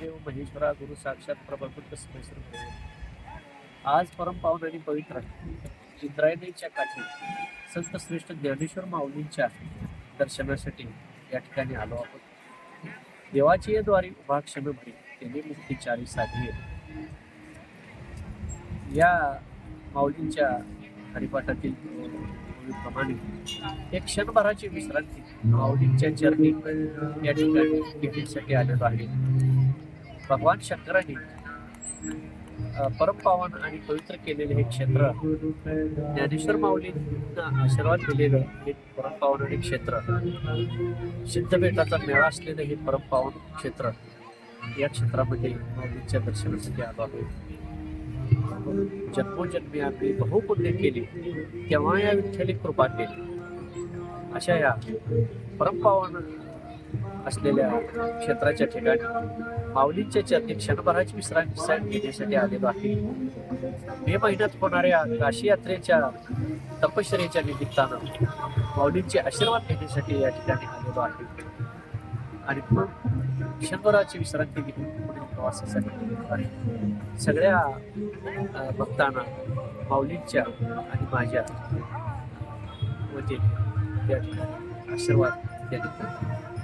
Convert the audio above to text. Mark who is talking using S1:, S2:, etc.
S1: गुरुदेव महेश्वरा गुरु साक्षात प्रभुत्व स्मैसर गुरुदेव. आज परमपावन आणि पवित्र इंद्रायणीच्या काठी संत श्रेष्ठ ज्ञानेश्वर माऊलींच्या दर्शनासाठी या ठिकाणी आलो आहोत. देवाची द्वारी उभा क्षणभरी त्यांनी मुक्तीचारी साधली. या माऊलींच्या हरिपाठातील प्रमाणे एक क्षणभराची विश्रांती माऊलींच्या चरणी या ठिकाणी घेण्यासाठी आलेलो आहे. भगवान शंकरांनी परमपावन आणि पवित्र केलेले हे क्षेत्र, ज्ञानेश्वर माऊलींना आशीर्वाद दिलेलं हे परमपावन आणि क्षेत्र, सिद्धपेठाचा मेळा असलेलं हे परमपावन क्षेत्र, या क्षेत्रामध्ये माऊलींच्या दर्शनासाठी आलो आहे. जन्मोजन्मी आम्ही बहुपुण्य केली तेव्हा या विठ्ठली कृपा केली. अशा या परमपावन असलेल्या क्षेत्राच्या ठिकाणी माऊलींच्या चरणी क्षणभराची विश्रांती घेण्यासाठी आलेलो आहे. मे महिन्यात होणाऱ्या काशी यात्रेच्या तपश्चर्येच्या निमित्तानं माऊलींचे आशीर्वाद घेण्यासाठी या ठिकाणी आलेलो आहे. आणि मग क्षणभराची विश्रांती घेऊन पुढील प्रवासासाठी आलेलो आहे. सगळ्या भक्तांना माऊलींच्या आणि माझ्या वतीने या ठिकाणी आशीर्वाद देण्यात